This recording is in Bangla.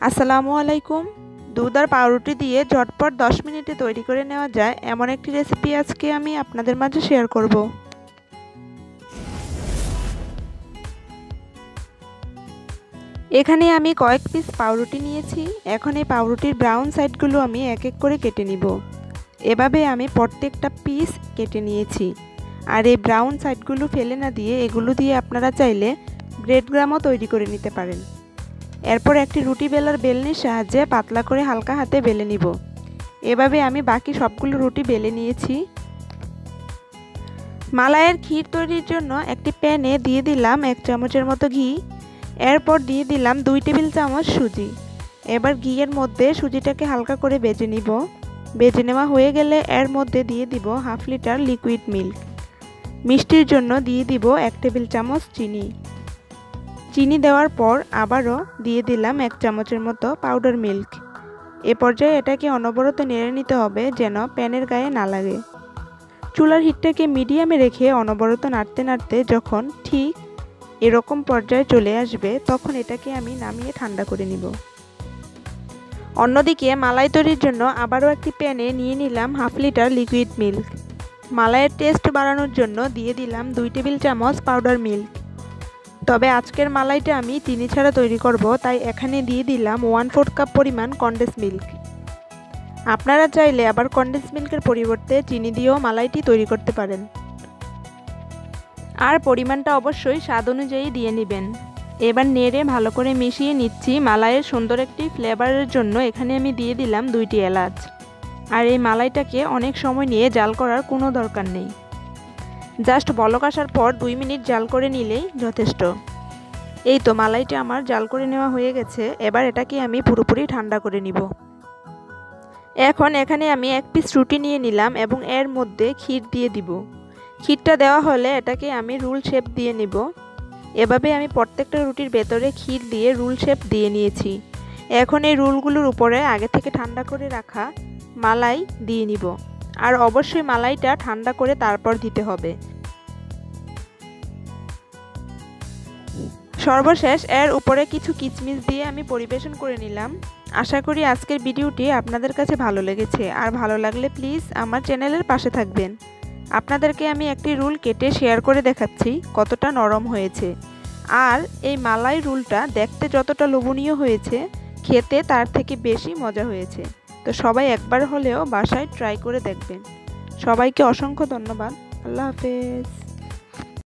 আসসালামু আলাইকুম। দুধ আর পাউরুটি দিয়ে ঝটপট 10 মিনিটে তৈরি করে নেওয়া যায় এমন একটি রেসিপি আজকে আমি আপনাদের মাঝে শেয়ার করব। এখানে আমি কয়েক পিস পাউরুটি নিয়েছি। এখন এই পাউরুটির ব্রাউন সাইডগুলো আমি এক এক করে কেটে নিব। এভাবে আমি প্রত্যেকটা পিস কেটে নিয়েছি। আর এই ব্রাউন সাইডগুলো ফেলে না দিয়ে এগুলো দিয়ে আপনারা চাইলে ব্রেড গ্রামও তৈরি করে নিতে পারেন। এরপর একটি রুটি বেলার বেলনির সাহায্যে পাতলা করে হালকা হাতে বেলে নিব। এভাবে আমি বাকি সবগুলো রুটি বেলে নিয়েছি। মালাইয়ের ক্ষীর তৈরির জন্য একটি প্যানে দিয়ে দিলাম 1 চামচের মতো ঘি। এরপর দিয়ে দিলাম 2 টেবিল চামচ সুজি। এবার ঘিয়ের মধ্যে সুজিটাকে হালকা করে ভেজে নিব। ভেজে নেওয়া হয়ে গেলে এর মধ্যে দিয়ে দিব 1/2 লিটার লিকুইড মিল্ক। মিষ্টির জন্য দিয়ে দিব 1 টেবিল চামচ চিনি। চিনি দেওয়ার পর আবারও দিয়ে দিলাম 1 চামচের মতো পাউডার মিল্ক। এ পর্যায়ে এটাকে অনবরত নেড়ে নিতে হবে যেন প্যানের গায়ে না লাগে। চুলার হিটটাকে মিডিয়ামে রেখে অনবরত নাড়তে নাড়তে যখন ঠিক এরকম পর্যায়ে চলে আসবে তখন এটাকে আমি নামিয়ে ঠান্ডা করে নিব। অন্যদিকে মালাই তৈরির জন্য আবারও একটি প্যানে নিয়ে নিলাম 1/2 লিটার লিকুইড মিল্ক। মালাইয়ের টেস্ট বাড়ানোর জন্য দিয়ে দিলাম 2 টেবিল চামচ পাউডার মিল্ক। তবে আজকের মালাইটা আমি চিনি ছাড়া তৈরি করব, তাই এখানে দিয়ে দিলাম 1/4 কাপ পরিমাণ কনডেন্স মিল্ক। আপনারা চাইলে আবার কনডেন্স মিল্কের পরিবর্তে চিনি দিয়েও মালাইটি তৈরি করতে পারেন। আর পরিমাণটা অবশ্যই স্বাদ অনুযায়ী দিয়ে নেবেন। এবার নেড়ে ভালো করে মিশিয়ে নিচ্ছি। মালাইয়ের সুন্দর একটি ফ্লেভারের জন্য এখানে আমি দিয়ে দিলাম 2টি এলাচ। আর এই মালাইটাকে অনেক সময় নিয়ে জাল করার কোনো দরকার নেই। জাস্ট বলক আসার পর 2 মিনিট জাল করে নিলেই যথেষ্ট। এই তো মালাইটা আমার জাল করে নেওয়া হয়ে গেছে। এবার এটাকে আমি পুরোপুরি ঠান্ডা করে নিব। এখন এখানে আমি 1 পিস রুটি নিয়ে নিলাম এবং এর মধ্যে ক্ষীর দিয়ে দিব। ক্ষীরটা দেওয়া হলে এটাকে আমি রুল শেপ দিয়ে নিব। এভাবে আমি প্রত্যেকটা রুটির ভেতরে ক্ষীর দিয়ে রুল শেপ দিয়ে নিয়েছি। এখন এই রুলগুলোর উপরে আগে থেকে ঠান্ডা করে রাখা মালাই দিয়ে নিব। আর অবশ্যই মালাইটা ঠান্ডা করে তারপর দিতে হবে। সর্বশেষ এর উপরে কিছু কিশমিশ দিয়ে আমি পরিবেশন করে নিলাম। আশা করি আজকের ভিডিওটি আপনাদের কাছে ভালো লেগেছে। আর ভালো লাগলে প্লিজ আমার চ্যানেলের পাশে থাকবেন। আপনাদেরকে আমি একটি রুল কেটে শেয়ার করে দেখাচ্ছি কতটা নরম হয়েছে। আর এই মালাই রুলটা দেখতে যতটা লোভনীয় হয়েছে, খেতে তার থেকে বেশি মজা হয়েছে। তো সবাই একবার হলেও বাসায় ট্রাই করে দেখবেন। সবাইকে অসংখ্য ধন্যবাদ। আল্লাহ হাফেজ।